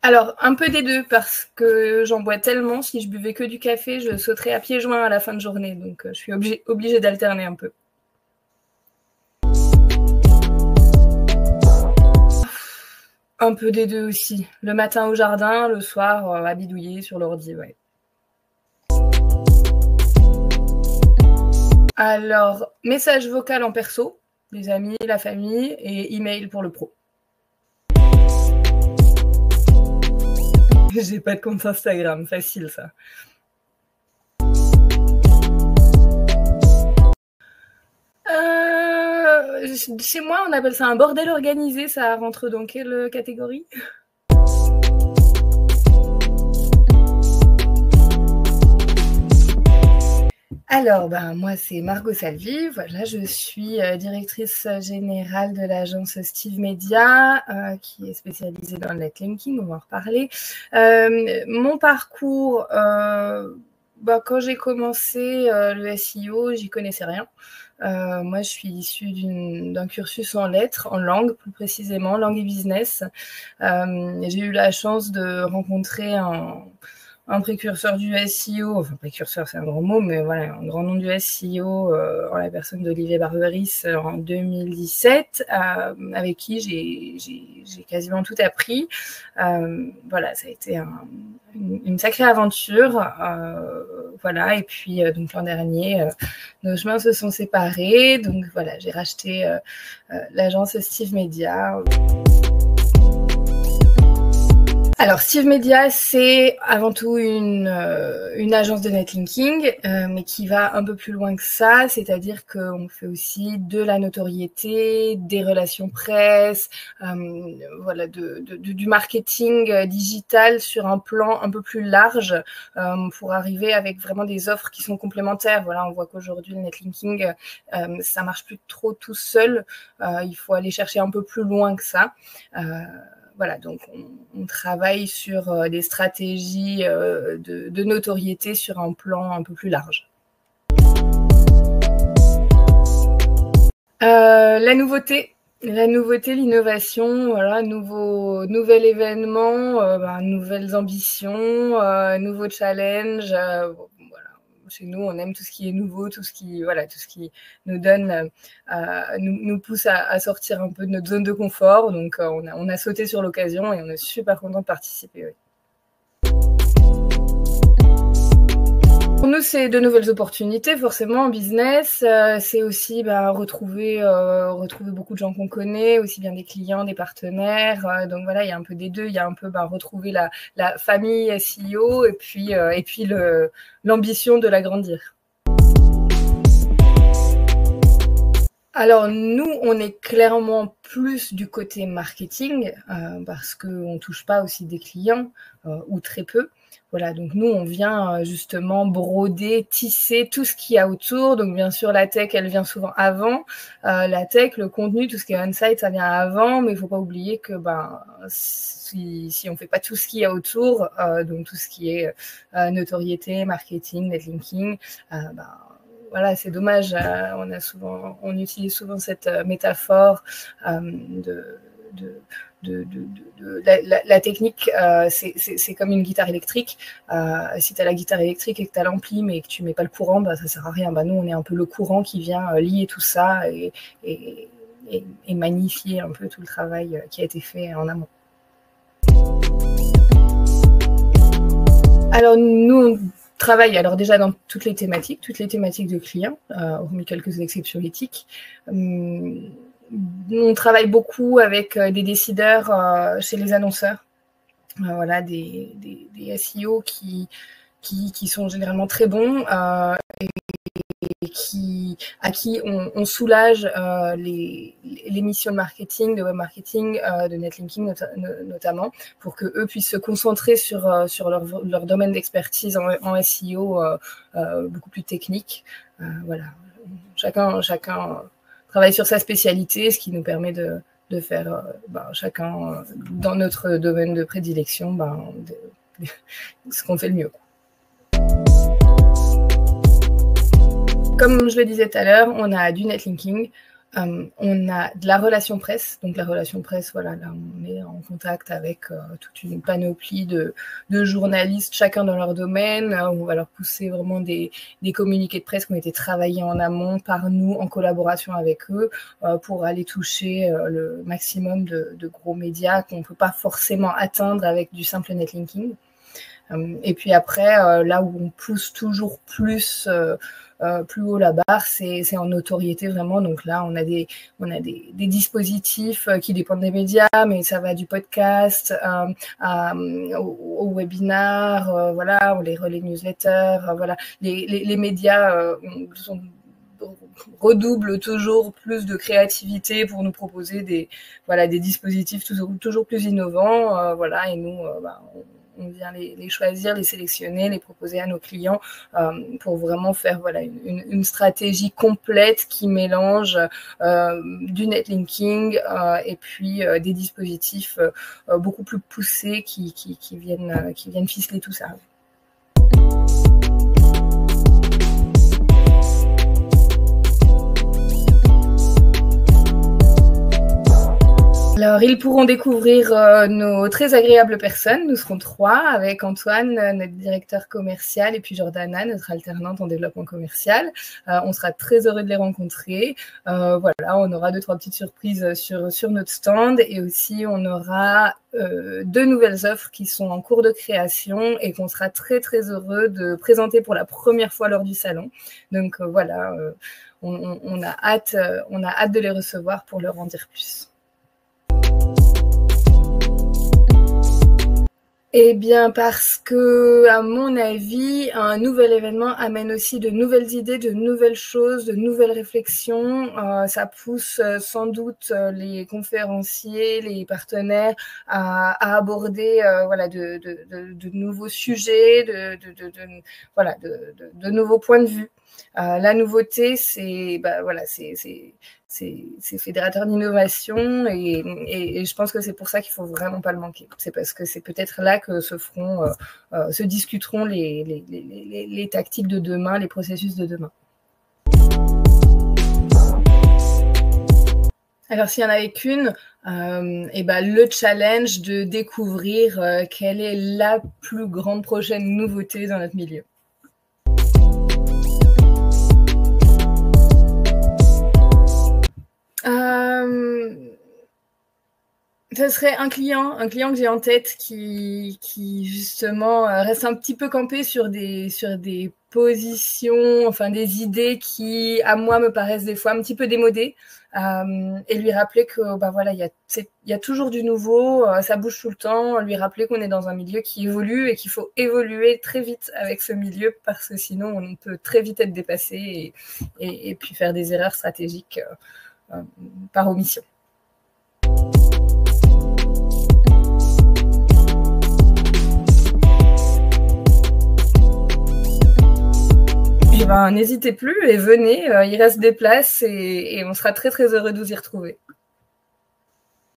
Alors, un peu des deux, parce que j'en bois tellement. Si je buvais que du café, je sauterais à pieds joints à la fin de journée. Donc, je suis obligée d'alterner un peu. Un peu des deux aussi. Le matin au jardin, le soir à bidouiller sur l'ordi, ouais. Alors, message vocal en perso, les amis, la famille, et email pour le pro. J'ai pas de compte Instagram, facile ça. Chez moi, on appelle ça un bordel organisé. Ça rentre dans quelle catégorie? Alors, moi, c'est Margot Salvi. Voilà, je suis directrice générale de l'agence Steve Media, qui est spécialisée dans le netlinking. On va en reparler. Mon parcours, quand j'ai commencé le SEO, j'y connaissais rien. Moi, je suis issue d'un cursus en lettres, en langue, plus précisément, langue et business. J'ai eu la chance de rencontrer un précurseur du SEO, enfin précurseur c'est un grand mot, mais voilà, un grand nom du SEO en la personne d'Olivier Barberis en 2017, avec qui j'ai quasiment tout appris. Voilà, ça a été une sacrée aventure. Voilà, et puis donc l'an dernier, nos chemins se sont séparés. Donc voilà, j'ai racheté l'agence Steve Media. Alors, Steve Media, c'est avant tout une agence de netlinking, mais qui va un peu plus loin que ça, c'est-à-dire qu'on fait aussi de la notoriété, des relations presse, voilà, du marketing digital sur un plan un peu plus large, pour arriver avec vraiment des offres qui sont complémentaires. Voilà, on voit qu'aujourd'hui, le netlinking, ça marche plus trop tout seul, il faut aller chercher un peu plus loin que ça. Voilà, donc on travaille sur des stratégies de notoriété sur un plan un peu plus large. La nouveauté, l'innovation, voilà, nouvel événement, nouvelles ambitions, nouveaux challenges. Voilà. Chez nous, on aime tout ce qui est nouveau, tout ce qui nous donne, nous pousse à sortir un peu de notre zone de confort. Donc, on a sauté sur l'occasion et on est super content de participer. Oui. Pour nous, c'est de nouvelles opportunités, forcément, en business. C'est aussi retrouver beaucoup de gens qu'on connaît, aussi bien des clients, des partenaires. Donc voilà, il y a un peu des deux. Il y a un peu retrouver la famille SEO et puis l'ambition de l'agrandir. Alors nous, on est clairement plus du côté marketing parce qu'on ne touche pas aussi des clients ou très peu. Voilà, donc nous, on vient justement broder, tisser tout ce qu'il y a autour. Donc bien sûr, la tech, elle vient souvent avant. La tech, le contenu, tout ce qui est on-site, ça vient avant. Mais il ne faut pas oublier que si on ne fait pas tout ce qu'il y a autour, donc tout ce qui est notoriété, marketing, netlinking, voilà, c'est dommage. On utilise souvent cette métaphore la technique, c'est comme une guitare électrique. Si tu as la guitare électrique et que tu as l'ampli mais que tu mets pas le courant, ça sert à rien. Nous, on est un peu le courant qui vient lier tout ça et magnifier un peu tout le travail qui a été fait en amont. Alors, nous, on travaille alors déjà dans toutes les thématiques de clients, hormis quelques exceptions éthiques. On travaille beaucoup avec des décideurs chez les annonceurs, voilà, des SEO qui sont généralement très bons et à qui on soulage les missions de marketing, de web marketing, de netlinking notamment, pour que eux puissent se concentrer sur leur domaine d'expertise en SEO beaucoup plus technique. Voilà, chacun travaille sur sa spécialité, ce qui nous permet de faire chacun dans notre domaine de prédilection ce qu'on fait le mieux. Comme je le disais tout à l'heure, on a du netlinking, On a de la relation presse. Donc, la relation presse, voilà, là, on est en contact avec toute une panoplie de journalistes, chacun dans leur domaine. On va leur pousser vraiment des communiqués de presse qui ont été travaillés en amont par nous, en collaboration avec eux, pour aller toucher le maximum de gros médias qu'on ne peut pas forcément atteindre avec du simple netlinking. Et puis après, là où on pousse toujours plus haut la barre, c'est en notoriété vraiment. Donc là, on a des dispositifs qui dépendent des médias, mais ça va du podcast au webinar, voilà, on les relais newsletters, voilà. Les médias redoublent toujours plus de créativité pour nous proposer des dispositifs toujours plus innovants, voilà, et nous, on vient les choisir, les sélectionner, les proposer à nos clients pour vraiment faire une stratégie complète qui mélange du netlinking et puis des dispositifs beaucoup plus poussés qui viennent ficeler tout ça. Alors, ils pourront découvrir nos très agréables personnes. Nous serons 3 avec Antoine, notre directeur commercial, et puis Jordana, notre alternante en développement commercial. On sera très heureux de les rencontrer. Voilà, on aura 2-3 petites surprises sur notre stand, et aussi on aura 2 nouvelles offres qui sont en cours de création et qu'on sera très très heureux de présenter pour la première fois lors du salon. Donc voilà, on a hâte de les recevoir pour leur en dire plus. Eh bien, parce que, à mon avis, un nouvel événement amène aussi de nouvelles idées, de nouvelles choses, de nouvelles réflexions. Ça pousse sans doute les conférenciers, les partenaires à aborder de nouveaux sujets, de nouveaux points de vue. La nouveauté, c'est fédérateur d'innovation et je pense que c'est pour ça qu'il faut vraiment pas le manquer. C'est parce que c'est peut-être là que se discuteront les tactiques de demain, les processus de demain. Alors, s'il n'y en avait qu'une, le challenge de découvrir quelle est la plus grande prochaine nouveauté dans notre milieu. Ce serait un client que j'ai en tête qui justement reste un petit peu campé sur des positions, enfin des idées qui à moi me paraissent des fois un petit peu démodées, et lui rappeler que il y a toujours du nouveau, ça bouge tout le temps, lui rappeler qu'on est dans un milieu qui évolue et qu'il faut évoluer très vite avec ce milieu parce que sinon on peut très vite être dépassé et puis faire des erreurs stratégiques par omission. N'hésitez plus et venez, il reste des places et on sera très très heureux de vous y retrouver.